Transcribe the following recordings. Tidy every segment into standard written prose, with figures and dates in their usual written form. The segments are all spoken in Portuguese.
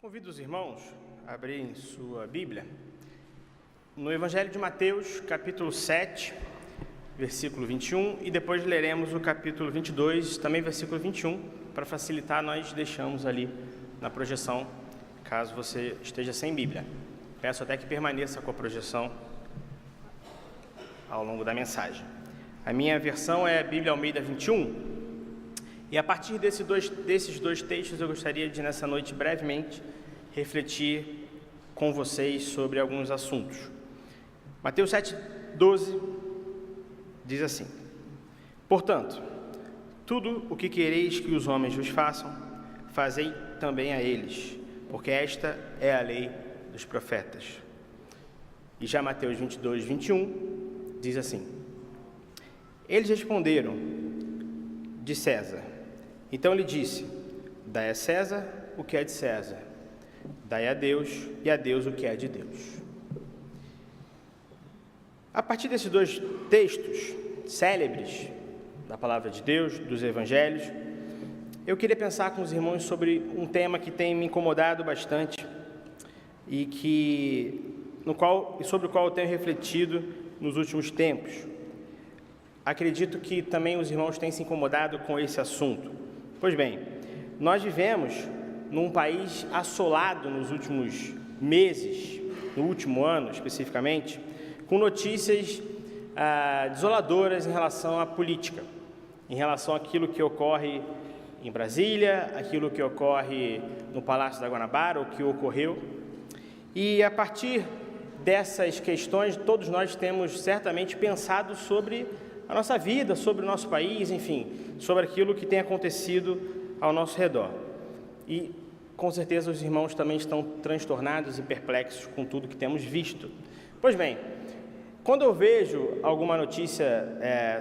Convido os irmãos a abrirem sua Bíblia no Evangelho de Mateus, capítulo 7, versículo 21, e depois leremos o capítulo 22, também versículo 21, para facilitar, nós deixamos ali na projeção, caso você esteja sem Bíblia. Peço até que permaneça com a projeção ao longo da mensagem. A minha versão é a Bíblia Almeida 21, e a partir desses dois textos eu gostaria de, nessa noite, brevemente, refletir com vocês sobre alguns assuntos. Mateus 7,12 diz assim: Portanto, tudo o que quereis que os homens vos façam, fazei também a eles, porque esta é a lei dos profetas. E já Mateus 22:21 diz assim: Eles responderam: de César. Então ele disse: dai a César o que é de César, dai a Deus e a Deus o que é de Deus. A partir desses dois textos célebres da palavra de Deus, dos evangelhos, eu queria pensar com os irmãos sobre um tema que tem me incomodado bastante e sobre o qual eu tenho refletido nos últimos tempos. Acredito que também os irmãos têm se incomodado com esse assunto. Pois bem, nós vivemos num país assolado nos últimos meses, no último ano especificamente, com notícias desoladoras em relação à política, em relação àquilo que ocorre em Brasília, aquilo que ocorre no Palácio da Guanabara, o que ocorreu. E a partir dessas questões, todos nós temos certamente pensado sobre a nossa vida, sobre o nosso país, enfim, sobre aquilo que tem acontecido ao nosso redor. E, com certeza, os irmãos também estão transtornados e perplexos com tudo que temos visto. Pois bem, quando eu vejo alguma notícia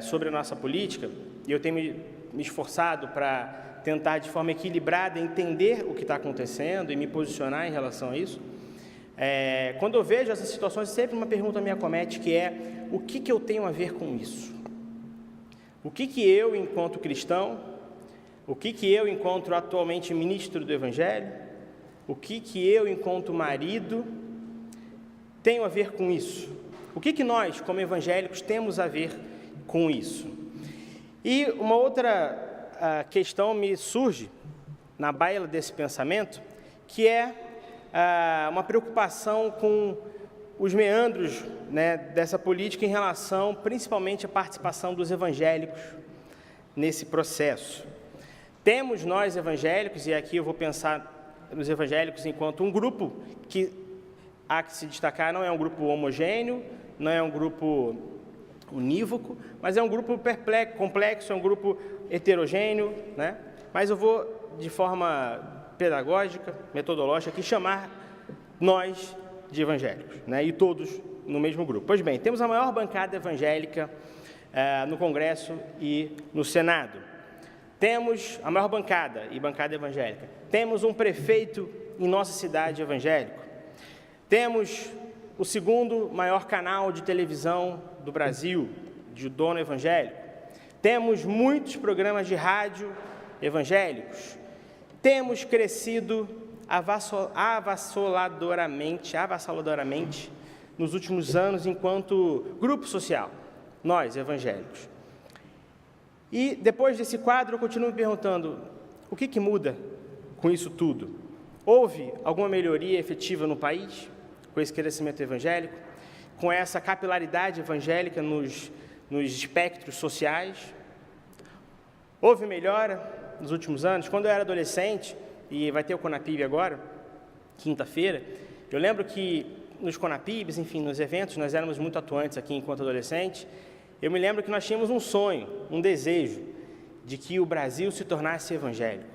sobre a nossa política, e eu tenho me esforçado para tentar, de forma equilibrada, entender o que está acontecendo e me posicionar em relação a isso, quando eu vejo essas situações, sempre uma pergunta me acomete, que é: o que eu tenho a ver com isso? O que eu, enquanto cristão, o que eu, enquanto atualmente ministro do Evangelho, o que eu, enquanto marido, tenho a ver com isso? O que nós, como evangélicos, temos a ver com isso? E uma outra questão me surge na baila desse pensamento, que é uma preocupação com os meandros, dessa política em relação, principalmente, à participação dos evangélicos nesse processo. Temos nós evangélicos, e aqui eu vou pensar nos evangélicos enquanto um grupo que há que se destacar, não é um grupo homogêneo, não é um grupo unívoco, mas é um grupo complexo, é um grupo heterogêneo, Mas eu vou, de forma pedagógica, metodológica, aqui chamar nós de evangélicos, e todos no mesmo grupo. Pois bem, temos a maior bancada evangélica no Congresso e no Senado. Temos a maior bancada evangélica. Temos um prefeito em nossa cidade evangélico. Temos o segundo maior canal de televisão do Brasil, de dono evangélico. Temos muitos programas de rádio evangélicos. Temos crescido avassaladoramente nos últimos anos enquanto grupo social, nós evangélicos. E depois desse quadro eu continuo me perguntando: o que muda com isso tudo? Houve alguma melhoria efetiva no país com esse crescimento evangélico, com essa capilaridade evangélica nos espectros sociais? Houve melhora nos últimos anos? Quando eu era adolescente, e vai ter o Conapib agora, quinta-feira, eu lembro que nos Conapibs, enfim, nos eventos, nós éramos muito atuantes aqui enquanto adolescentes. Eu me lembro que nós tínhamos um sonho, um desejo, de que o Brasil se tornasse evangélico,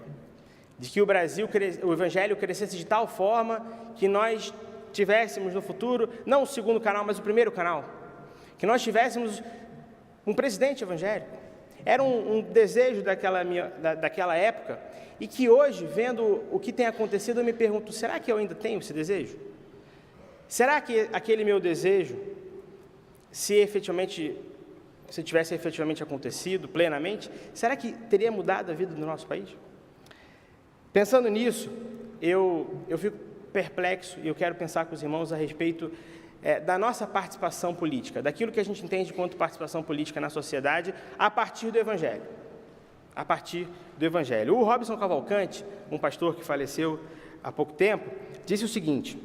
de que o Evangelho crescesse de tal forma que nós tivéssemos no futuro, não o segundo canal, mas o primeiro canal, que nós tivéssemos um presidente evangélico. Era um desejo daquela época, e que hoje, vendo o que tem acontecido, eu me pergunto: será que eu ainda tenho esse desejo? Será que aquele meu desejo, se tivesse efetivamente acontecido plenamente, será que teria mudado a vida do nosso país? Pensando nisso, eu fico perplexo e eu quero pensar com os irmãos a respeito da nossa participação política, daquilo que a gente entende quanto participação política na sociedade a partir do Evangelho. A partir do Evangelho. O Robson Cavalcante, um pastor que faleceu há pouco tempo, disse o seguinte,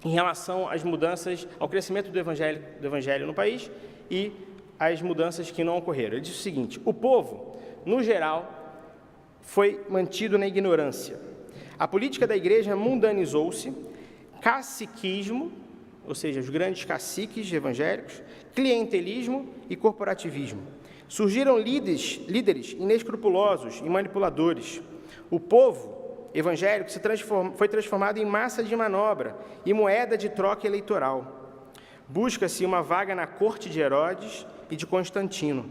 em relação às mudanças, ao crescimento do Evangelho no país e as mudanças que não ocorreram. Ele disse o seguinte, o povo, no geral, foi mantido na ignorância. A política da igreja mundanizou-se, caciquismo, ou seja, os grandes caciques evangélicos, clientelismo e corporativismo. Surgiram líderes inescrupulosos e manipuladores. O povo evangélico foi transformado em massa de manobra e moeda de troca eleitoral. Busca-se uma vaga na corte de Herodes e de Constantino.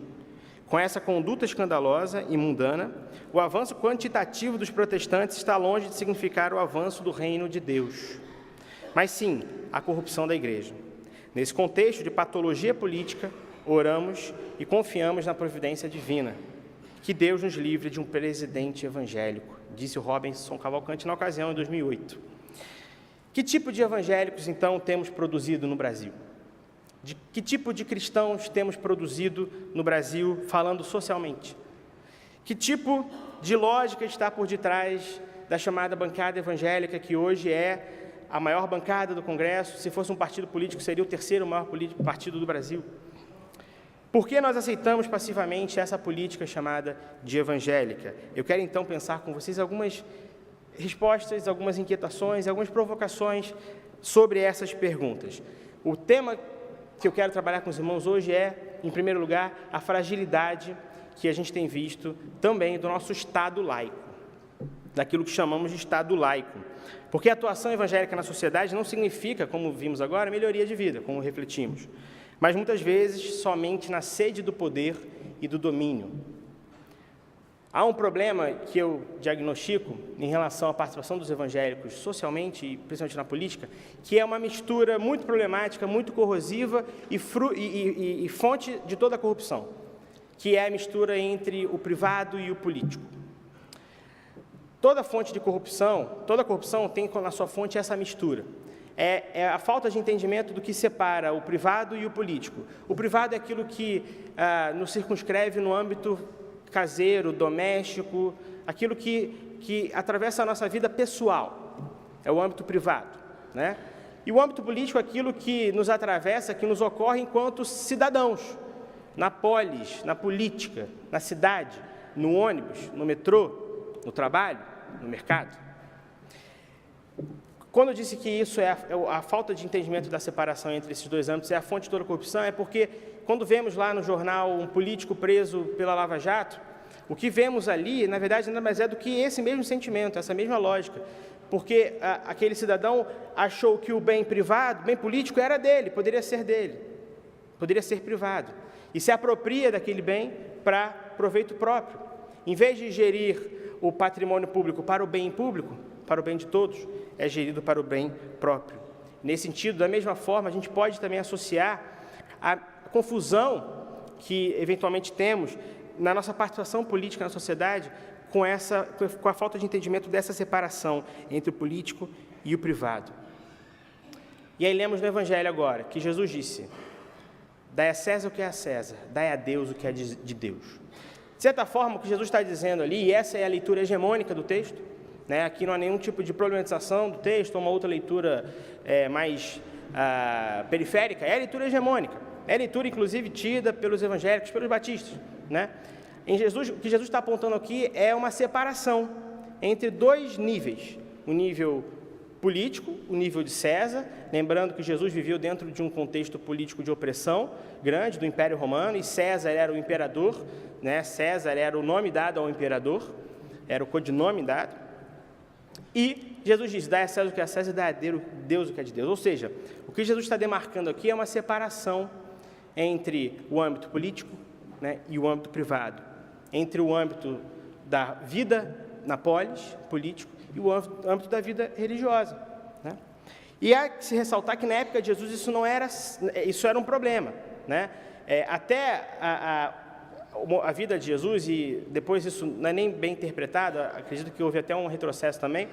Com essa conduta escandalosa e mundana, o avanço quantitativo dos protestantes está longe de significar o avanço do reino de Deus, mas sim a corrupção da igreja. Nesse contexto de patologia política, oramos e confiamos na providência divina. Que Deus nos livre de um presidente evangélico, disse o Robson Cavalcante na ocasião, em 2008. Que tipo de evangélicos, então, temos produzido no Brasil? De que tipo de cristãos temos produzido no Brasil, falando socialmente? Que tipo de lógica está por detrás da chamada bancada evangélica, que hoje é a maior bancada do Congresso? Se fosse um partido político, seria o terceiro maior partido do Brasil. Por que nós aceitamos passivamente essa política chamada de evangélica? Eu quero, então, pensar com vocês algumas respostas, algumas inquietações, algumas provocações sobre essas perguntas. O tema que eu quero trabalhar com os irmãos hoje é, em primeiro lugar, a fragilidade que a gente tem visto também do nosso Estado laico, daquilo que chamamos de Estado laico. Porque a atuação evangélica na sociedade não significa, como vimos agora, melhoria de vida, como refletimos, mas muitas vezes somente na sede do poder e do domínio. Há um problema que eu diagnostico em relação à participação dos evangélicos socialmente e principalmente na política, que é uma mistura muito problemática, muito corrosiva e fonte de toda a corrupção, que é a mistura entre o privado e o político. Toda corrupção tem na sua fonte essa mistura. É a falta de entendimento do que separa o privado e o político. O privado é aquilo que nos circunscreve no âmbito caseiro, doméstico, aquilo que atravessa a nossa vida pessoal, é o âmbito privado, né? E o âmbito político é aquilo que nos atravessa, que nos ocorre enquanto cidadãos, na polis, na política, na cidade, no ônibus, no metrô, no trabalho, no mercado. Quando eu disse que isso é a falta de entendimento da separação entre esses dois âmbitos, é a fonte de toda a corrupção, é porque quando vemos lá no jornal um político preso pela Lava Jato, o que vemos ali, na verdade, nada mais é do que esse mesmo sentimento, essa mesma lógica, porque aquele cidadão achou que o bem privado, bem político, era dele, poderia ser privado, e se apropria daquele bem para proveito próprio. Em vez de gerir o patrimônio público para o bem público, para o bem de todos, é gerido para o bem próprio. Nesse sentido, da mesma forma, a gente pode também associar a confusão que eventualmente temos na nossa participação política na sociedade com a falta de entendimento dessa separação entre o político e o privado. E aí lemos no Evangelho agora, que Jesus disse, dai a César o que é a César, dai a Deus o que é de Deus. De certa forma, o que Jesus está dizendo ali, e essa é a leitura hegemônica do texto, né? Aqui não há nenhum tipo de problematização do texto, ou uma outra leitura mais periférica, é a leitura hegemônica, é a leitura, inclusive, tida pelos evangélicos, pelos batistas, né? O que Jesus está apontando aqui é uma separação entre dois níveis, o nível político, o nível de César, lembrando que Jesus viveu dentro de um contexto político de opressão grande do Império Romano, e César era o imperador, né? César era o nome dado ao imperador, era o codinome dado, e Jesus diz, dai a César o que é a César e dai a Deus o que é de Deus. Ou seja, o que Jesus está demarcando aqui é uma separação entre o âmbito político, né, e o âmbito privado, entre o âmbito da vida na polis, político, e o âmbito da vida religiosa, né? E há que se ressaltar que na época de Jesus isso era um problema, né? Até a vida de Jesus, e depois isso não é nem bem interpretado, acredito que houve até um retrocesso também,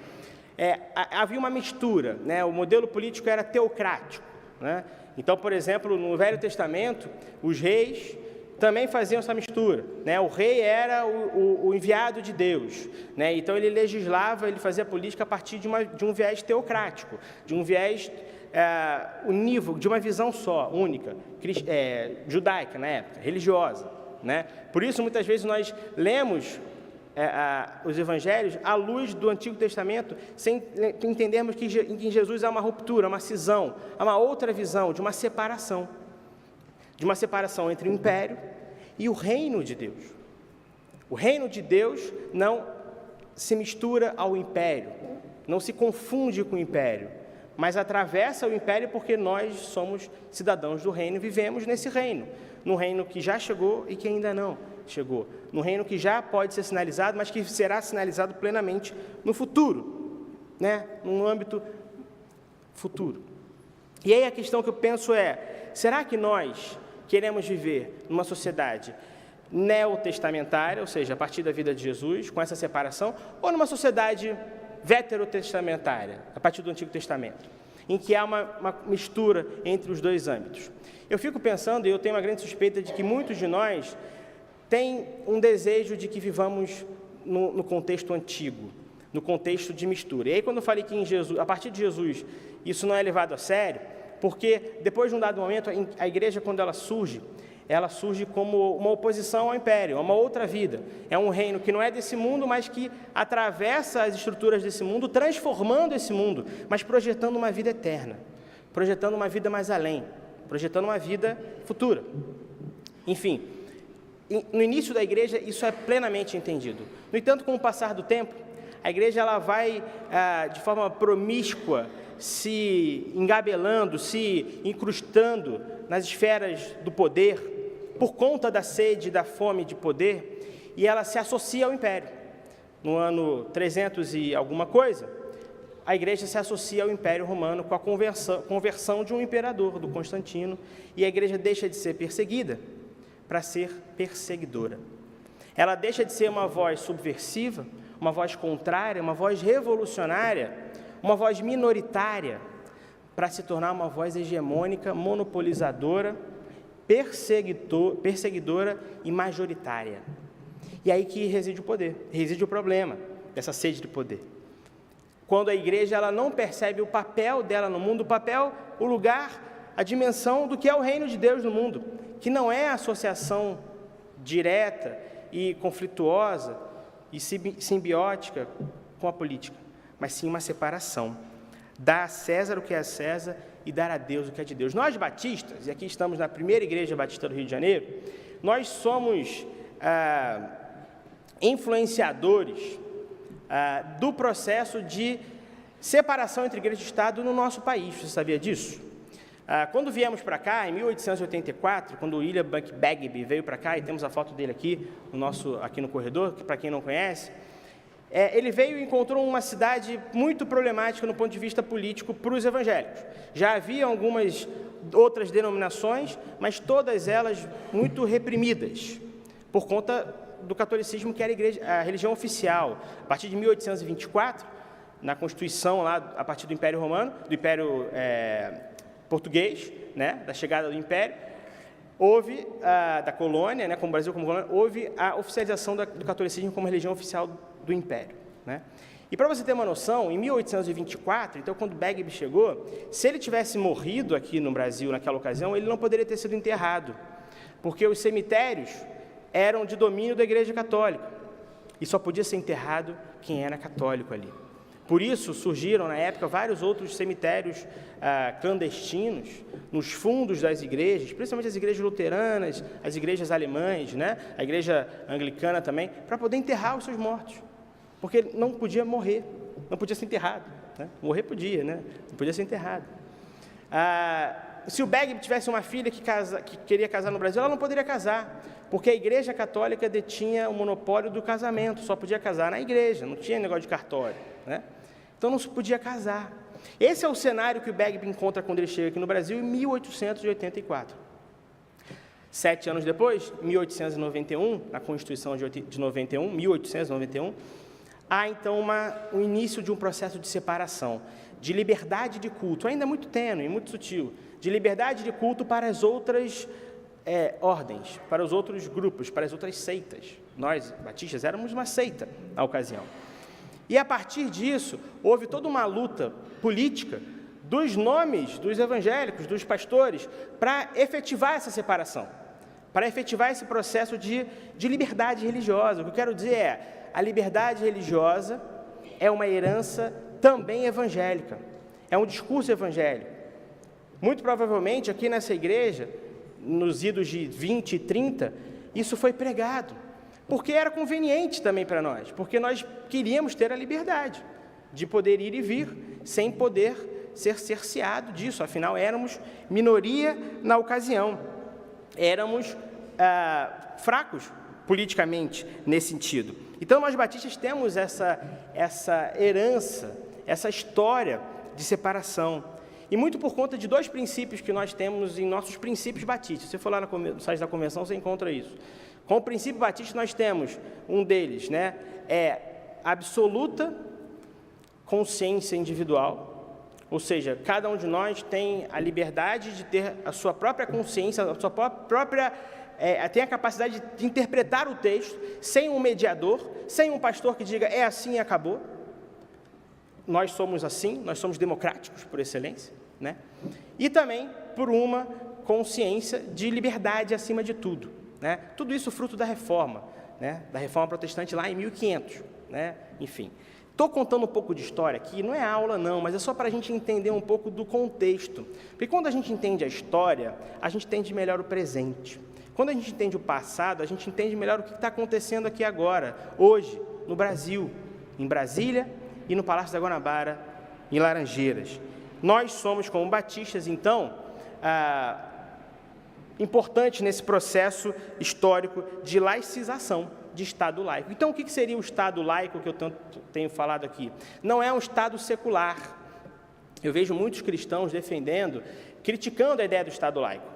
havia uma mistura, né? O modelo político era teocrático, né? Então, por exemplo, no Velho Testamento, os reis também faziam essa mistura, né? O rei era o enviado de Deus, né? Então ele legislava, ele fazia política a partir de um viés teocrático, de um viés unívoco, de uma visão só, única, judaica na época, religiosa, né? Por isso, muitas vezes, nós lemos os evangelhos à luz do Antigo Testamento, sem entendermos que em Jesus há uma ruptura, uma cisão, há uma outra visão, de uma separação entre o império e o reino de Deus. O reino de Deus não se mistura ao império, não se confunde com o império, mas atravessa o império porque nós somos cidadãos do reino e vivemos nesse reino, num reino que já chegou e que ainda não chegou, num reino que já pode ser sinalizado, mas que será sinalizado plenamente no futuro, né? Num âmbito futuro. E aí a questão que eu penso será que nós queremos viver numa sociedade neotestamentária, ou seja, a partir da vida de Jesus, com essa separação, ou numa sociedade veterotestamentária, a partir do Antigo Testamento, em que há uma mistura entre os dois âmbitos? Eu fico pensando, e eu tenho uma grande suspeita de que muitos de nós têm um desejo de que vivamos no contexto antigo, no contexto de mistura. E aí, quando eu falei que a partir de Jesus, isso não é levado a sério, porque depois de um dado momento, a igreja, quando ela surge como uma oposição ao império, a uma outra vida. É um reino que não é desse mundo, mas que atravessa as estruturas desse mundo, transformando esse mundo, mas projetando uma vida eterna, projetando uma vida mais além, projetando uma vida futura. Enfim, no início da igreja, isso é plenamente entendido. No entanto, com o passar do tempo, a igreja ela vai, de forma promíscua, se engabelando, se incrustando nas esferas do poder, por conta da sede e da fome de poder, e ela se associa ao império. No ano 300 e alguma coisa, a igreja se associa ao Império Romano com a conversão de um imperador, do Constantino, e a igreja deixa de ser perseguida para ser perseguidora. Ela deixa de ser uma voz subversiva, uma voz contrária, uma voz revolucionária, uma voz minoritária, para se tornar uma voz hegemônica, monopolizadora, perseguidora e majoritária. E aí que reside o poder, reside o problema dessa sede de poder. Quando a igreja ela não percebe o papel dela no mundo, o lugar, a dimensão do que é o reino de Deus no mundo, que não é a associação direta e conflituosa e simbiótica com a política, mas sim uma separação. Dar a César o que é a César e dar a Deus o que é de Deus. Nós batistas, e aqui estamos na primeira igreja batista do Rio de Janeiro, nós somos influenciadores do processo de separação entre igreja e Estado no nosso país. Você sabia disso? Quando viemos para cá, em 1884, quando o William Bagby veio para cá, e temos a foto dele aqui no corredor, que para quem não conhece, ele veio e encontrou uma cidade muito problemática no ponto de vista político para os evangélicos. Já havia algumas outras denominações, mas todas elas muito reprimidas, por conta do catolicismo, que era a religião oficial. A partir de 1824, na Constituição, lá, a partir do Império Romano, do Império Português, né, da chegada do Império, houve, da colônia, né, como o Brasil como colônia, houve a oficialização do catolicismo como religião oficial do Império, né? E para você ter uma noção, em 1824, então quando Bagby chegou, se ele tivesse morrido aqui no Brasil naquela ocasião, ele não poderia ter sido enterrado, porque os cemitérios eram de domínio da Igreja Católica, e só podia ser enterrado quem era católico ali. Por isso surgiram, na época, vários outros cemitérios clandestinos nos fundos das igrejas, principalmente as igrejas luteranas, as igrejas alemãs, né? A igreja anglicana também, para poder enterrar os seus mortos, porque não podia morrer, não podia ser enterrado, né? Morrer podia, né? Não podia ser enterrado. Se o Bagby tivesse uma filha que queria casar no Brasil, ela não poderia casar, porque a Igreja Católica detinha o monopólio do casamento, só podia casar na igreja, não tinha negócio de cartório, né? Então não se podia casar. Esse é o cenário que o Bagby encontra quando ele chega aqui no Brasil em 1884. 7 anos depois, 1891, na Constituição de 91, 1891, há então o início de um processo de separação, de liberdade de culto, ainda muito tênue, muito sutil, de liberdade de culto para as outras ordens, para os outros grupos, para as outras seitas. Nós, batistas, éramos uma seita na ocasião. E a partir disso, houve toda uma luta política dos nomes dos evangélicos, dos pastores, para efetivar essa separação, para efetivar esse processo de liberdade religiosa. O que eu quero dizer é, a liberdade religiosa é uma herança também evangélica, é um discurso evangélico. Muito provavelmente aqui nessa igreja, nos idos de 20 e 30, isso foi pregado, porque era conveniente também para nós, porque nós queríamos ter a liberdade de poder ir e vir, sem poder ser cerceado disso, afinal éramos minoria na ocasião, éramos fracos politicamente nesse sentido. Então nós batistas temos essa herança, essa história de separação, e muito por conta de dois princípios que nós temos em nossos princípios batistas. Se você for lá no site da convenção, você encontra isso. Com o princípio batista, nós temos um deles, absoluta consciência individual, ou seja, cada um de nós tem a liberdade de ter a sua própria consciência, a sua própria tem a capacidade de interpretar o texto sem um mediador, sem um pastor que diga é assim e acabou. Nós somos assim, nós somos democráticos por excelência, E também por uma consciência de liberdade acima de tudo, Tudo isso fruto da reforma, da reforma protestante lá em 1500, Enfim. Estou contando um pouco de história aqui, não é aula não, mas é só para a gente entender um pouco do contexto. Porque quando a gente entende a história, a gente entende melhor o presente. Quando a gente entende o passado, a gente entende melhor o que está acontecendo aqui agora, hoje, no Brasil, em Brasília e no Palácio da Guanabara, em Laranjeiras. Nós somos, como batistas, então, importantes nesse processo histórico de laicização, de Estado laico. Então, o que seria o Estado laico que eu tanto tenho falado aqui? Não é um Estado secular. Eu vejo muitos cristãos defendendo, criticando a ideia do Estado laico.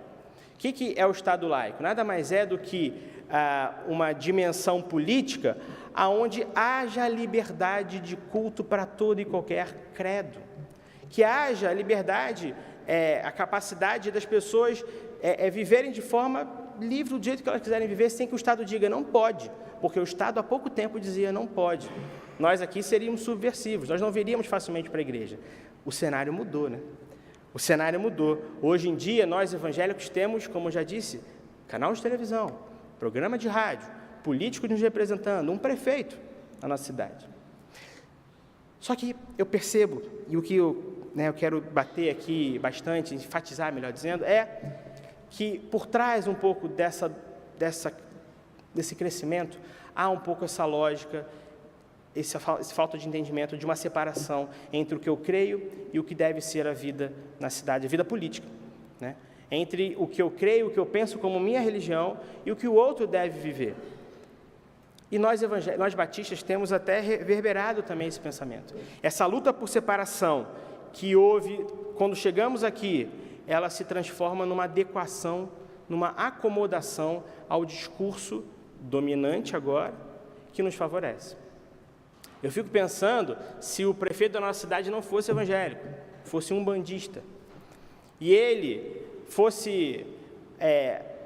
O que é o Estado laico? Nada mais é do que uma dimensão política onde haja liverdade de culto para todo e qualquer credo. Que haja liberdade, a capacidade das pessoas viverem de forma livre do jeito que elas quiserem viver, sem que o Estado diga não pode, porque o Estado há pouco tempo dizia não pode. Nós aqui seríamos subversivos, nós não viríamos facilmente para a igreja. O cenário mudou, O cenário mudou. Hoje em dia, nós evangélicos temos, como eu já disse, canal de televisão, programa de rádio, político nos representando, um prefeito na nossa cidade. Só que eu percebo, e o que eu quero bater aqui bastante, enfatizar, melhor dizendo, é que por trás um pouco desse crescimento, há um pouco essa lógica, essa falta de entendimento de uma separação entre o que eu creio e o que deve ser a vida na cidade, a vida política, Entre o que eu creio, o que eu penso como minha religião e o que o outro deve viver. E nós batistas temos até reverberado também esse pensamento. Essa luta por separação que houve quando chegamos aqui, ela se transforma numa adequação, numa acomodação ao discurso dominante agora, que nos favorece. Eu fico pensando se o prefeito da nossa cidade não fosse evangélico, fosse um bandista, e ele fosse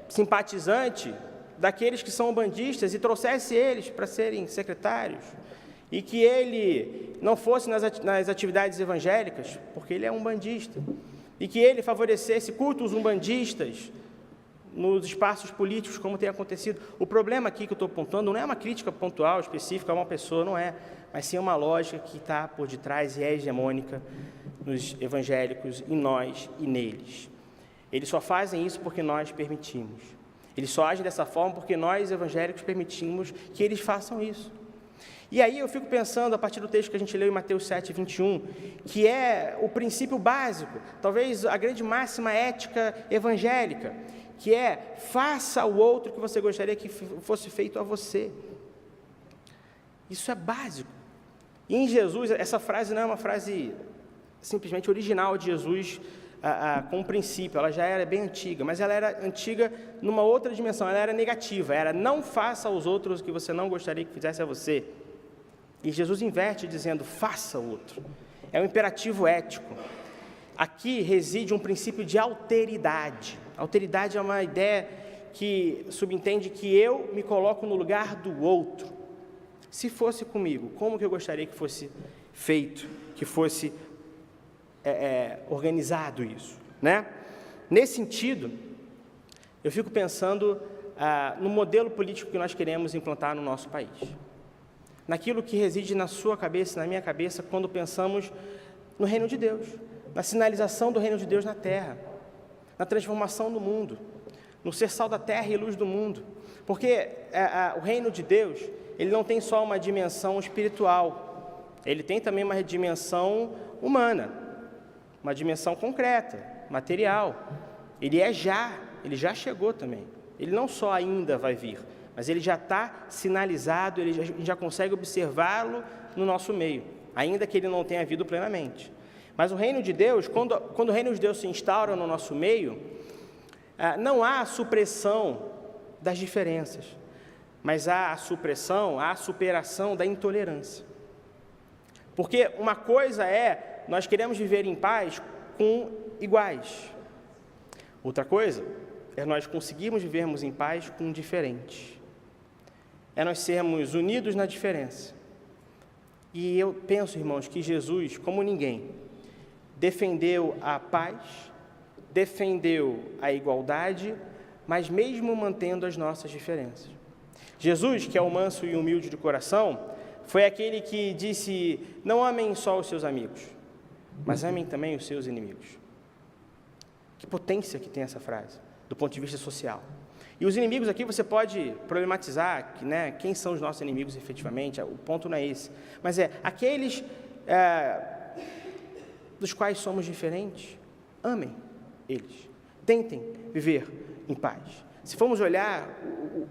simpatizante daqueles que são bandistas e trouxesse eles para serem secretários, e que ele não fosse nas atividades evangélicas, porque ele é um bandista, e que ele favorecesse cultos umbandistas nos espaços políticos, como tem acontecido. O problema aqui que eu estou apontando não é uma crítica pontual, específica a uma pessoa, não é, mas sim uma lógica que está por detrás e é hegemônica nos evangélicos, em nós e neles. Eles só fazem isso porque nós permitimos. Eles só agem dessa forma porque nós, evangélicos, permitimos que eles façam isso. E aí eu fico pensando, a partir do texto que a gente leu em Mateus 7, 21, que é o princípio básico, talvez a grande máxima ética evangélica, que é, faça ao outro o que você gostaria que fosse feito a você. Isso é básico. E em Jesus, essa frase não é uma frase simplesmente original de Jesus, com um princípio, ela já era bem antiga, mas ela era antiga numa outra dimensão, ela era negativa, era não faça aos outros o que você não gostaria que fizesse a você. E Jesus inverte dizendo, faça o outro. É um imperativo ético. Aqui reside um princípio de alteridade. Alteridade é uma ideia que subentende que eu me coloco no lugar do outro. Se fosse comigo, como que eu gostaria que fosse feito, que fosse organizado isso, né? Nesse sentido, eu fico pensando no modelo político que nós queremos implantar no nosso país. Naquilo que reside na sua cabeça, na minha cabeça, quando pensamos no reino de Deus, na sinalização do reino de Deus na terra, na transformação do mundo, no ser sal da terra e luz do mundo. Porque o reino de Deus, ele não tem só uma dimensão espiritual, ele tem também uma dimensão humana, uma dimensão concreta, material. Ele já chegou também. Ele não só ainda vai vir, mas ele já está sinalizado, ele já consegue observá-lo no nosso meio, ainda que ele não tenha vindo plenamente. Mas o reino de Deus, quando o reino de Deus se instaura no nosso meio, não há a supressão das diferenças, mas há a superação da intolerância. Porque uma coisa nós queremos viver em paz com iguais. Outra coisa nós conseguirmos vivermos em paz com diferentes. Nós sermos unidos na diferença. E eu penso, irmãos, que Jesus, como ninguém, defendeu a paz, defendeu a igualdade, mas mesmo mantendo as nossas diferenças. Jesus, que é o manso e humilde de coração, foi aquele que disse, não amem só os seus amigos, mas amem também os seus inimigos. Que potência que tem essa frase, do ponto de vista social. E os inimigos aqui você pode problematizar, quem são os nossos inimigos efetivamente, o ponto não é esse, mas aqueles dos quais somos diferentes, amem eles, tentem viver em paz. Se formos olhar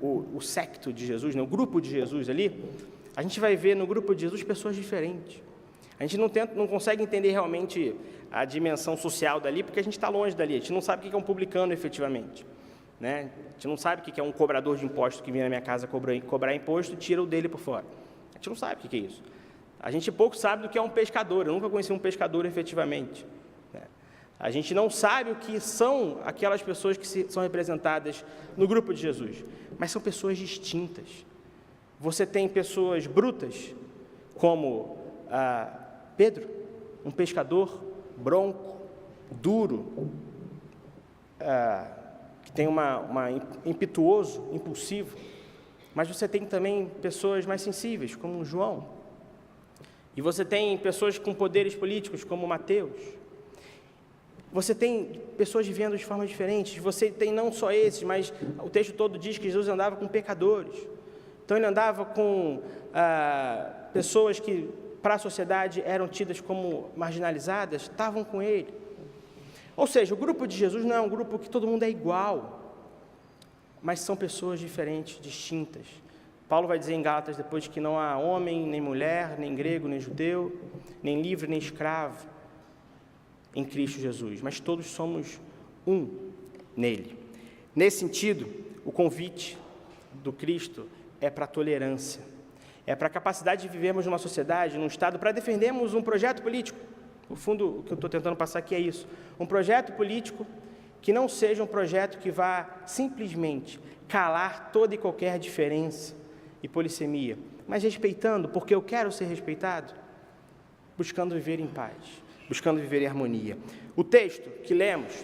o secto de Jesus, o grupo de Jesus ali, a gente vai ver no grupo de Jesus pessoas diferentes. A gente não consegue entender realmente a dimensão social dali, porque a gente está longe dali, a gente não sabe o que é um publicano efetivamente. A gente não sabe o que é um cobrador de impostos que vem na minha casa cobrar imposto e tira o dele por fora. A gente não sabe o que é isso. A gente pouco sabe do que é um pescador, eu nunca conheci um pescador efetivamente. A gente não sabe o que são aquelas pessoas que são representadas no grupo de Jesus, mas são pessoas distintas. Você tem pessoas brutas, como Pedro, um pescador bronco, duro, que tem impetuoso, impulsivo, mas você tem também pessoas mais sensíveis, como João, e você tem pessoas com poderes políticos, como Mateus. Você tem pessoas vivendo de formas diferentes, você tem não só esses, mas o texto todo diz que Jesus andava com pecadores. Então ele andava com pessoas que para a sociedade eram tidas como marginalizadas, estavam com ele. Ou seja, o grupo de Jesus não é um grupo que todo mundo é igual, mas são pessoas diferentes, distintas. Paulo vai dizer em Gálatas depois que não há homem, nem mulher, nem grego, nem judeu, nem livre, nem escravo em Cristo Jesus, mas todos somos um nele. Nesse sentido, o convite do Cristo é para a tolerância, é para a capacidade de vivermos numa sociedade, num Estado, para defendermos um projeto político. No fundo, o que eu estou tentando passar aqui é isso, um projeto político que não seja um projeto que vá simplesmente calar toda e qualquer diferença e polissemia, mas respeitando, porque eu quero ser respeitado, buscando viver em paz, buscando viver em harmonia. O texto que lemos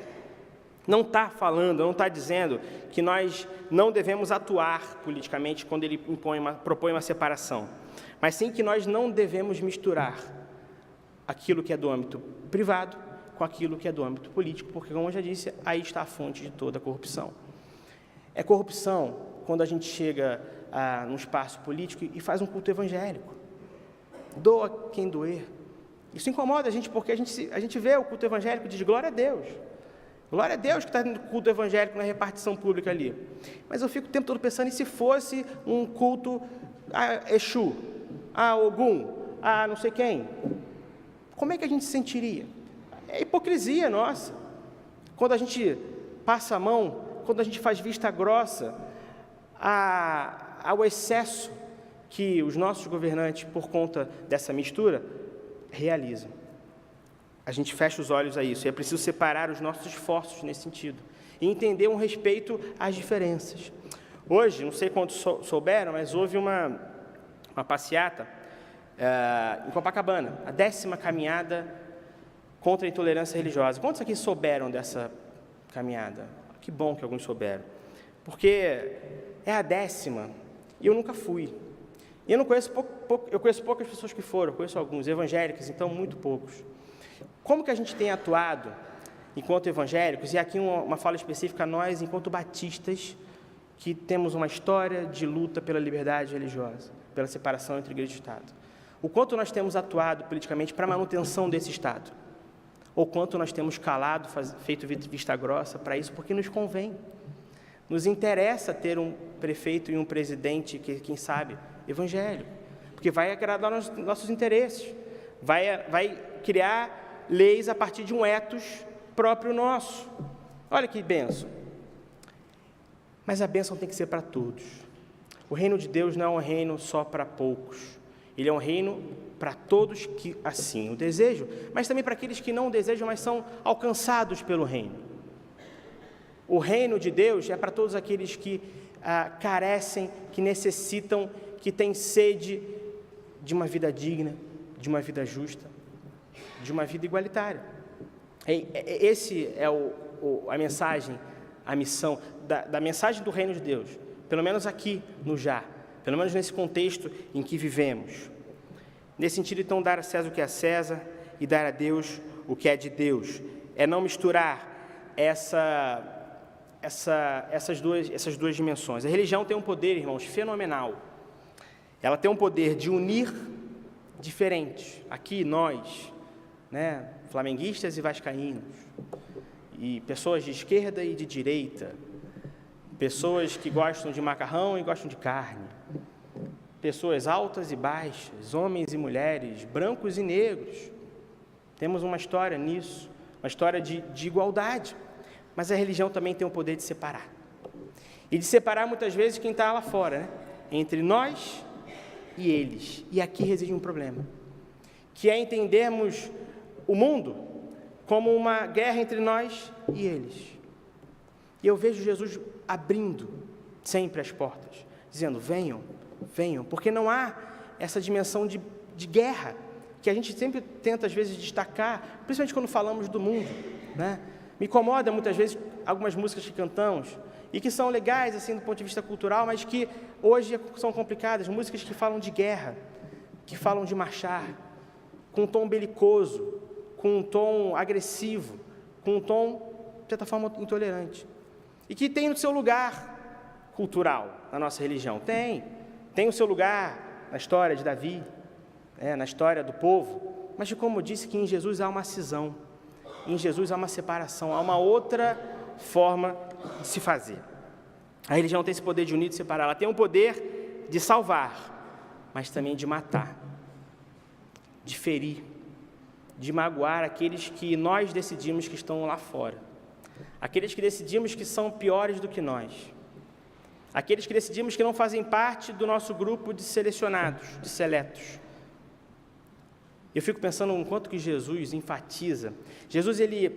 não está dizendo que nós não devemos atuar politicamente quando ele propõe uma separação, mas sim que nós não devemos misturar aquilo que é do âmbito privado com aquilo que é do âmbito político, porque, como eu já disse, aí está a fonte de toda a corrupção. É corrupção quando a gente chega num espaço político e faz um culto evangélico. Doa quem doer. Isso incomoda a gente, porque a gente vê o culto evangélico e diz, glória a Deus. Glória a Deus que está no culto evangélico, na repartição pública ali. Mas eu fico o tempo todo pensando, e se fosse um culto a Exu, a Ogum, a não sei quem? Como é que a gente se sentiria? É hipocrisia nossa. Quando a gente passa a mão, quando a gente faz vista grossa ao excesso que os nossos governantes, por conta dessa mistura, realizam. A gente fecha os olhos a isso, e é preciso separar os nossos esforços nesse sentido, e entender um respeito às diferenças. Hoje, não sei quantos souberam, mas houve uma passeata em Copacabana, a 10ª caminhada contra a intolerância religiosa. Quantos aqui souberam dessa caminhada? Que bom que alguns souberam, porque é a 10ª, e eu nunca fui. E eu não conheço eu conheço poucas pessoas que foram, eu conheço alguns, evangélicos, então muito poucos. Como que a gente tem atuado enquanto evangélicos, e aqui uma fala específica, nós, enquanto batistas, que temos uma história de luta pela liberdade religiosa, pela separação entre igreja e Estado. O quanto nós temos atuado politicamente para a manutenção desse Estado, ou quanto nós temos calado, feito vista grossa para isso, porque nos convém. Nos interessa ter um prefeito e um presidente, que, quem sabe, evangélico, porque vai agradar nossos interesses, vai criar leis a partir de um ethos próprio nosso. Olha que bênção. Mas a bênção tem que ser para todos. O reino de Deus não é um reino só para poucos. Ele é um reino para todos que assim o desejam, mas também para aqueles que não o desejam, mas são alcançados pelo reino. O reino de Deus é para todos aqueles que carecem, que necessitam, que têm sede de uma vida digna, de uma vida justa, de uma vida igualitária. Esse é a mensagem, a missão da mensagem do reino de Deus, pelo menos aqui no Já, pelo menos nesse contexto em que vivemos. Nesse sentido, então, dar a César o que é a César e dar a Deus o que é de Deus. É não misturar essas duas dimensões. A religião tem um poder, irmãos, fenomenal. Ela tem um poder de unir diferentes. Aqui, nós, flamenguistas e vascaínos, e pessoas de esquerda e de direita, pessoas que gostam de macarrão e gostam de carne, pessoas altas e baixas, homens e mulheres, brancos e negros. Temos uma história nisso, uma história de igualdade. Mas a religião também tem o poder de separar. E de separar, muitas vezes, quem está lá fora, entre nós e eles. E aqui reside um problema, que é entendermos o mundo como uma guerra entre nós e eles. E eu vejo Jesus abrindo sempre as portas, dizendo: venham, venham, porque não há essa dimensão de guerra, que a gente sempre tenta, às vezes, destacar, principalmente quando falamos do mundo, Me incomoda, muitas vezes, algumas músicas que cantamos, e que são legais, assim, do ponto de vista cultural, mas que hoje são complicadas, músicas que falam de guerra, que falam de marchar, com um tom belicoso, com um tom agressivo, com um tom, de certa forma, intolerante. E que tem o seu lugar cultural na nossa religião. Tem o seu lugar na história de Davi, na história do povo, mas, como eu disse, que em Jesus há uma cisão, em Jesus há uma separação, há uma outra forma de se fazer. A religião tem esse poder de unir e de separar, ela tem o poder de salvar, mas também de matar, de ferir, de magoar aqueles que nós decidimos que estão lá fora, aqueles que decidimos que são piores do que nós, aqueles que decidimos que não fazem parte do nosso grupo de selecionados, de seletos. Eu fico pensando no quanto que Jesus enfatiza. Jesus, ele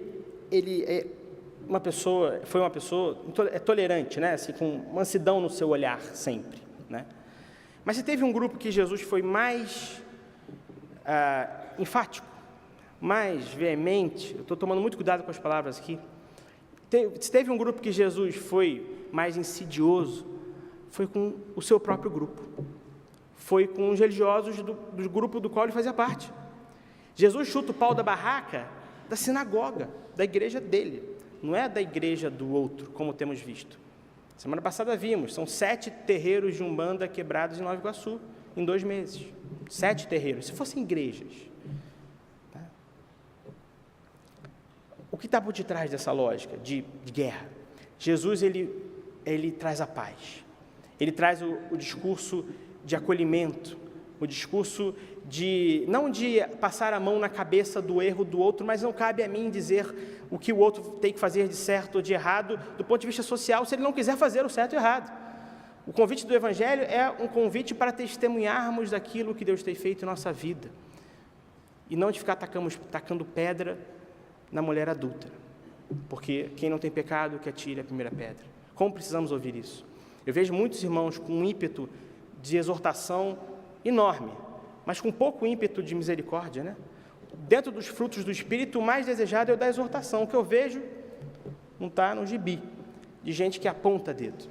é foi uma pessoa tolerante, assim, com mansidão no seu olhar sempre, Mas se teve um grupo que Jesus foi mais enfático, mais veemente, eu estou tomando muito cuidado com as palavras aqui, se teve um grupo que Jesus foi mais insidioso, foi com o seu próprio grupo, foi com os religiosos do grupo do qual ele fazia parte. Jesus chuta o pau da barraca da sinagoga, da igreja dele, não é da igreja do outro, como temos visto. Semana passada vimos, são 7 terreiros de Umbanda quebrados em Nova Iguaçu, em 2 meses. 7 terreiros, se fossem igrejas. O que está por detrás dessa lógica de guerra? Jesus, ele traz a paz, ele traz o discurso de acolhimento, o discurso não de passar a mão na cabeça do erro do outro, mas não cabe a mim dizer o que o outro tem que fazer de certo ou de errado, do ponto de vista social, se ele não quiser fazer o certo ou errado. O convite do Evangelho é um convite para testemunharmos daquilo que Deus tem feito em nossa vida. E não de ficar tacando pedra na mulher adúltera. Porque quem não tem pecado, que atire a primeira pedra. Como precisamos ouvir isso? Eu vejo muitos irmãos com um ímpeto de exortação enorme, mas com pouco ímpeto de misericórdia, né? Dentro dos frutos do Espírito, o mais desejado é o da exortação. O que eu vejo não está no gibi, de gente que aponta dedo.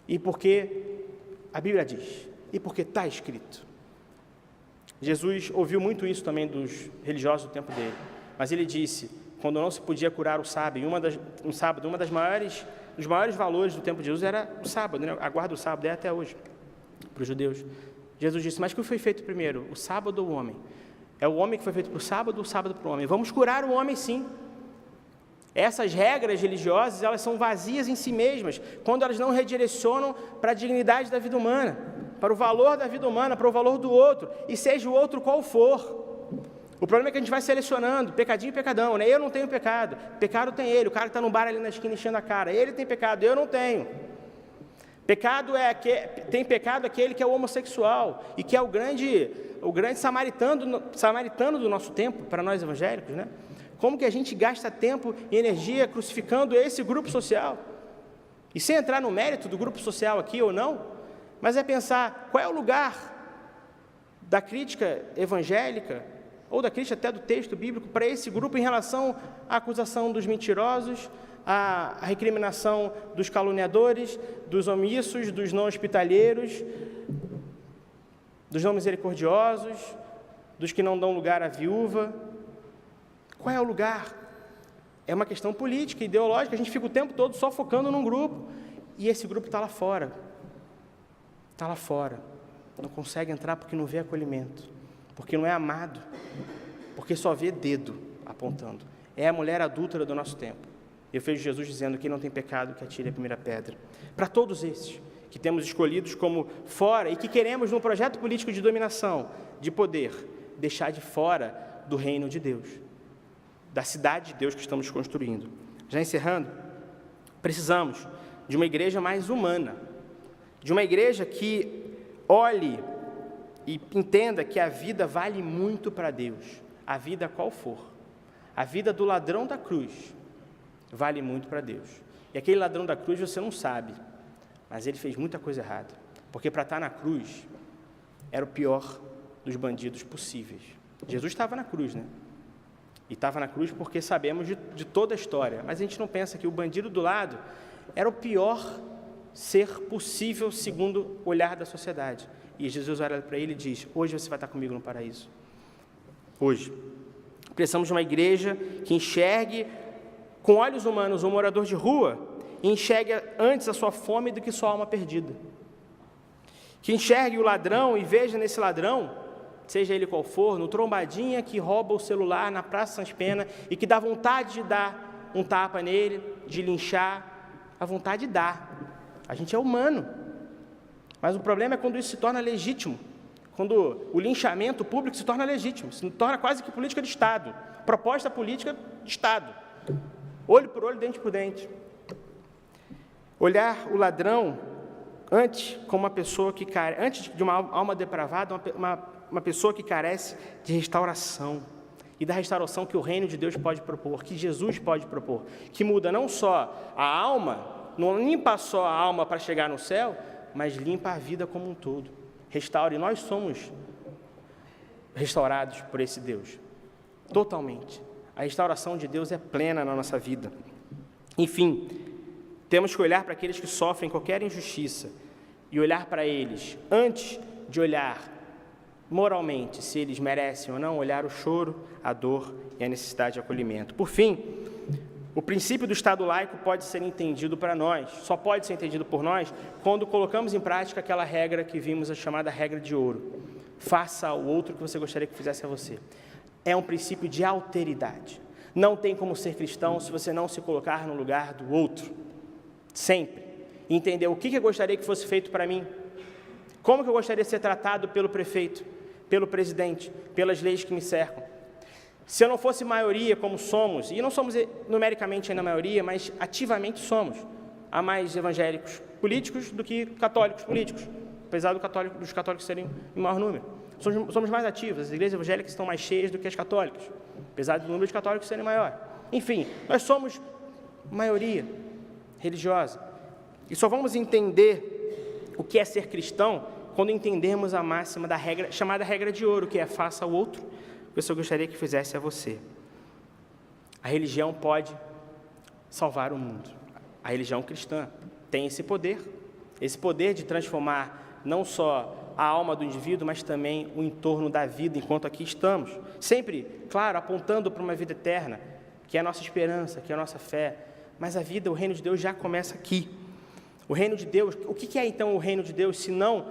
E porque a Bíblia diz, e porque está escrito. Jesus ouviu muito isso também dos religiosos do tempo dele, mas ele disse, quando não se podia curar o sábado, dos maiores valores do tempo de Jesus era o sábado, né? A guarda do sábado é até hoje, para os judeus. Jesus disse, mas o que foi feito primeiro, o sábado ou o homem? É o homem que foi feito para o sábado ou o sábado para o homem? Vamos curar o homem, sim. Essas regras religiosas, elas são vazias em si mesmas, quando elas não redirecionam para a dignidade da vida humana, para o valor da vida humana, para o valor do outro, e seja o outro qual for. O problema é que a gente vai selecionando, pecadinho e pecadão, né? Eu não tenho pecado, pecado tem ele, o cara que está no bar ali na esquina enchendo a cara, ele tem pecado, eu não tenho. Tem pecado aquele que é o homossexual, e que é o grande samaritano do nosso tempo, para nós evangélicos, né? Como que a gente gasta tempo e energia crucificando esse grupo social? E sem entrar no mérito do grupo social aqui ou não, mas é pensar qual é o lugar da crítica evangélica, ou da crítica até do texto bíblico, para esse grupo em relação à acusação dos mentirosos, à recriminação dos caluniadores, dos omissos, dos não hospitaleiros, dos não misericordiosos, dos que não dão lugar à viúva. Qual é o lugar? É uma questão política, ideológica, a gente fica o tempo todo só focando num grupo, e esse grupo está lá fora, não consegue entrar porque não vê acolhimento, porque não é amado, porque só vê dedo apontando. É a mulher adúltera do nosso tempo. Eu vejo Jesus dizendo, quem não tem pecado, que atire a primeira pedra. Para todos esses que temos escolhidos como fora e que queremos, num projeto político de dominação, de poder, deixar de fora do reino de Deus, da cidade de Deus que estamos construindo. Já encerrando, precisamos de uma igreja mais humana, de uma igreja que olhe e entenda que a vida vale muito para Deus, a vida qual for. A vida do ladrão da cruz vale muito para Deus. E aquele ladrão da cruz você não sabe, mas ele fez muita coisa errada, porque para estar na cruz era o pior dos bandidos possíveis. Jesus estava na cruz, né? E estava na cruz porque sabemos de toda a história, mas a gente não pensa que o bandido do lado era o pior ser possível segundo o olhar da sociedade. E Jesus olha para ele e diz, hoje você vai estar comigo no paraíso. Hoje. Precisamos de uma igreja que enxergue com olhos humanos o morador de rua e enxergue antes a sua fome do que sua alma perdida. Que enxergue o ladrão e veja nesse ladrão, seja ele qual for, no trombadinha que rouba o celular na Praça Sans Pena e que dá vontade de dar um tapa nele, de linchar, a vontade dá. A gente é humano. Mas o problema é quando isso se torna legítimo, quando o linchamento público se torna legítimo, se torna quase que política de Estado, proposta política de Estado, olho por olho, dente por dente. Olhar o ladrão antes como uma pessoa que antes de uma alma depravada, uma pessoa que carece de restauração, e da restauração que o reino de Deus pode propor, que Jesus pode propor, que muda não só a alma, não limpa só a alma para chegar no céu, mas limpa a vida como um todo, restaura, e nós somos restaurados por esse Deus, totalmente. A restauração de Deus é plena na nossa vida. Enfim, temos que olhar para aqueles que sofrem qualquer injustiça, e olhar para eles, antes de olhar moralmente se eles merecem ou não, olhar o choro, a dor e a necessidade de acolhimento. Por fim, o princípio do Estado laico pode ser entendido para nós, só pode ser entendido por nós, quando colocamos em prática aquela regra que vimos, a chamada regra de ouro. Faça ao outro o que você gostaria que fizesse a você. É um princípio de alteridade. Não tem como ser cristão se você não se colocar no lugar do outro. Sempre. Entender o que eu gostaria que fosse feito para mim. Como que eu gostaria de ser tratado pelo prefeito, pelo presidente, pelas leis que me cercam. Se eu não fosse maioria como somos, e não somos numericamente ainda a maioria, mas ativamente somos, há mais evangélicos políticos do que católicos políticos, apesar dos católicos serem em maior número. Somos mais ativos, as igrejas evangélicas estão mais cheias do que as católicas, apesar do número de católicos serem maior. Enfim, nós somos maioria religiosa. E só vamos entender o que é ser cristão quando entendemos a máxima da regra, chamada regra de ouro, que é faça ao outro o que eu gostaria que fizesse a você. A religião pode salvar o mundo. A religião cristã tem esse poder de transformar não só a alma do indivíduo, mas também o entorno da vida enquanto aqui estamos. Sempre, claro, apontando para uma vida eterna, que é a nossa esperança, que é a nossa fé. Mas a vida, o reino de Deus já começa aqui. O reino de Deus, o que é então o reino de Deus, se não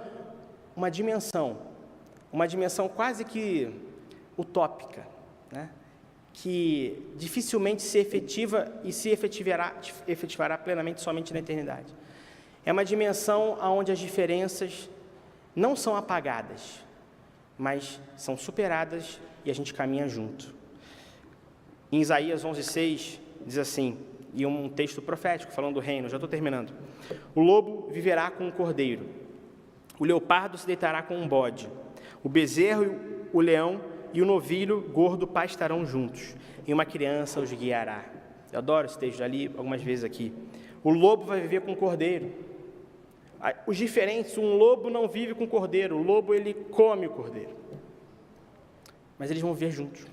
uma dimensão quase que utópica, né? Que dificilmente se efetiva e se efetivará plenamente somente na eternidade. É uma dimensão onde as diferenças não são apagadas, mas são superadas e a gente caminha junto. Em Isaías 11:6 diz assim, e um texto profético falando do reino, já estou terminando: o lobo viverá com o cordeiro, o leopardo se deitará com um bode, o bezerro, o leão e o novilho gordo pastarão juntos, e uma criança os guiará. Eu adoro esse texto, já li algumas vezes aqui. O lobo vai viver com o cordeiro. Os diferentes, um lobo não vive com o cordeiro, o lobo ele come o cordeiro. Mas eles vão viver juntos.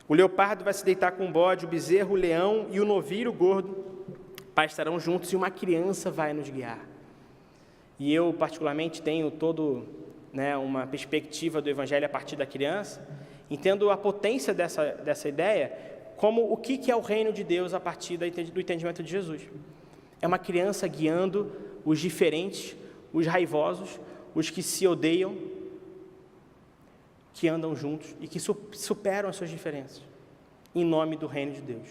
O leopardo vai se deitar com o bode, o bezerro, o leão e o novilho gordo pastarão juntos, e uma criança vai nos guiar. E eu, particularmente, tenho uma perspectiva do Evangelho a partir da criança, entendo a potência dessa ideia como o que é o reino de Deus a partir do entendimento de Jesus. É uma criança guiando os diferentes, os raivosos, os que se odeiam, que andam juntos e que superam as suas diferenças, em nome do reino de Deus.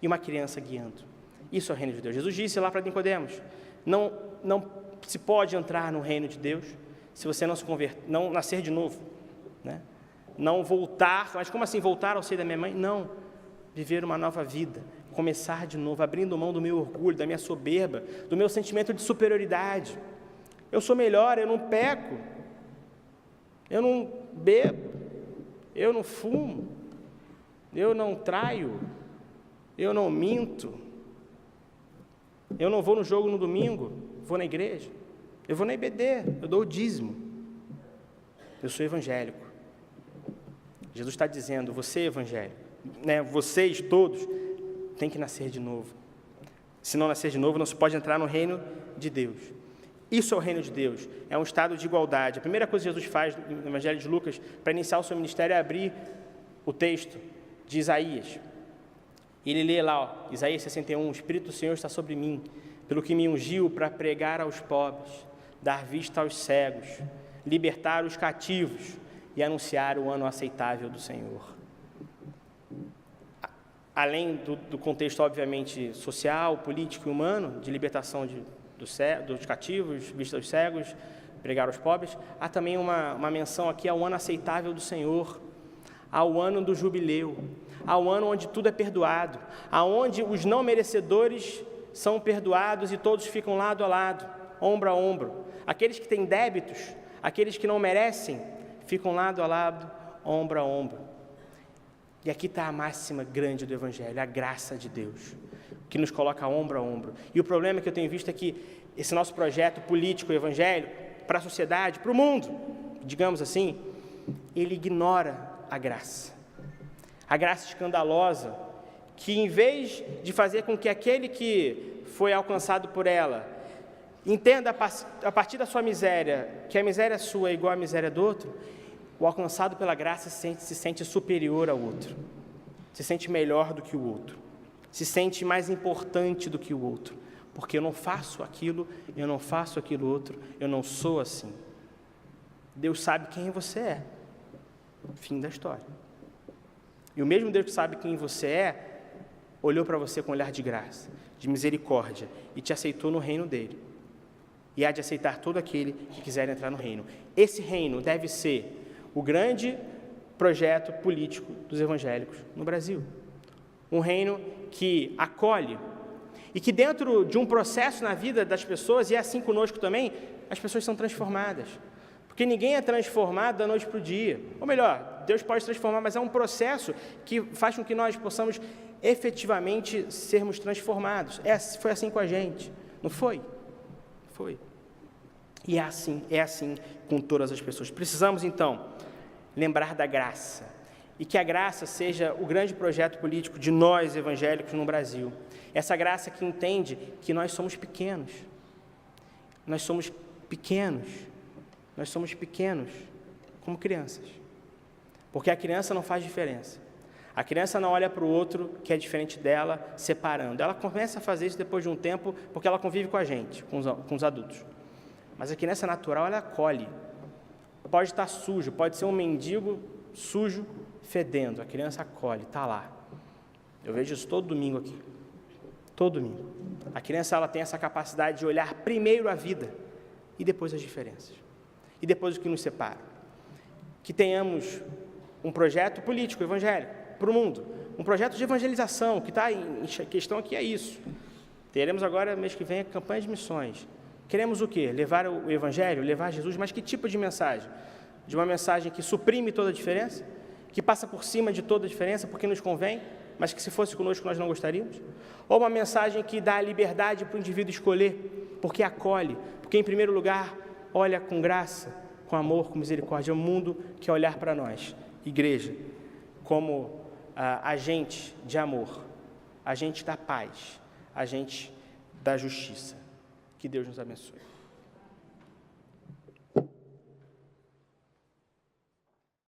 E uma criança guiando. Isso é o reino de Deus. Jesus disse lá para Nicodemos, não se pode entrar no reino de Deus se você não se converter, não nascer de novo, né? Não voltar, mas como assim voltar ao seio da minha mãe? Não, viver uma nova vida, começar de novo, abrindo mão do meu orgulho, da minha soberba, do meu sentimento de superioridade. Eu sou melhor, eu não peco, eu não bebo, eu não fumo, eu não traio, eu não minto, eu não vou no jogo no domingo, vou na igreja, eu vou na IBD, eu dou o dízimo, eu sou evangélico. Jesus está dizendo, você é evangélico, né? Vocês todos têm que nascer de novo. Se não nascer de novo, não se pode entrar no reino de Deus. Isso é o reino de Deus, é um estado de igualdade. A primeira coisa que Jesus faz no Evangelho de Lucas, para iniciar o seu ministério, é abrir o texto de Isaías. E ele lê lá, Isaías 61, o Espírito do Senhor está sobre mim, pelo que me ungiu para pregar aos pobres, dar vista aos cegos, libertar os cativos e anunciar o ano aceitável do Senhor. Além do contexto, obviamente, social, político e humano, de libertação dos cativos, vista aos cegos, pregar aos pobres, há também uma menção aqui ao ano aceitável do Senhor, ao ano do jubileu, ao ano onde tudo é perdoado, aonde os não merecedores são perdoados e todos ficam lado a lado, ombro a ombro. Aqueles que têm débitos, aqueles que não merecem, ficam lado a lado, ombro a ombro. E aqui está a máxima grande do Evangelho, a graça de Deus, que nos coloca ombro a ombro. E o problema que eu tenho visto é que esse nosso projeto político evangélico, para a sociedade, para o mundo, digamos assim, ele ignora a graça escandalosa, que em vez de fazer com que aquele que foi alcançado por ela entenda a partir da sua miséria, que a miséria sua é igual à miséria do outro, o alcançado pela graça se sente superior ao outro, se sente melhor do que o outro, se sente mais importante do que o outro, porque eu não faço aquilo, eu não faço aquilo outro, eu não sou assim. Deus sabe quem você é, fim da história. E o mesmo Deus que sabe quem você é, olhou para você com um olhar de graça, de misericórdia, e te aceitou no reino dele. E há de aceitar todo aquele que quiser entrar no reino. Esse reino deve ser o grande projeto político dos evangélicos no Brasil. Um reino que acolhe, E que dentro de um processo na vida das pessoas, e é assim conosco também, as pessoas são transformadas. Porque ninguém é transformado da noite para o dia. Ou melhor, Deus pode transformar, mas é um processo que faz com que nós possamos efetivamente sermos transformados. Foi assim com a gente, não foi? Foi. E é assim com todas as pessoas. Precisamos, então, lembrar da graça. E que a graça seja o grande projeto político de nós, evangélicos, no Brasil. Essa graça que entende que nós somos pequenos. Nós somos pequenos. Nós somos pequenos como crianças. Porque a criança não faz diferença. A criança não olha para o outro que é diferente dela, separando. Ela começa a fazer isso depois de um tempo, porque ela convive com a gente, com os adultos. Mas a criança natural, ela acolhe. Pode estar sujo, pode ser um mendigo sujo, fedendo. A criança acolhe, está lá. Eu vejo isso todo domingo aqui. Todo domingo. A criança, ela tem essa capacidade de olhar primeiro a vida e depois as diferenças. E depois o que nos separa. Que tenhamos um projeto político, evangélico, para o mundo. Um projeto de evangelização, que está em questão aqui é isso. Teremos agora, mês que vem, a campanha de missões. Queremos o quê? Levar o evangelho, levar Jesus, mas que tipo de mensagem? De uma mensagem que suprime toda a diferença? Que passa por cima de toda a diferença porque nos convém, mas que se fosse conosco nós não gostaríamos? Ou uma mensagem que dá a liberdade para o indivíduo escolher, porque acolhe, porque em primeiro lugar olha com graça, com amor, com misericórdia. O mundo quer olhar para nós, igreja, como agente de amor, agente da paz, agente da justiça. Que Deus nos abençoe.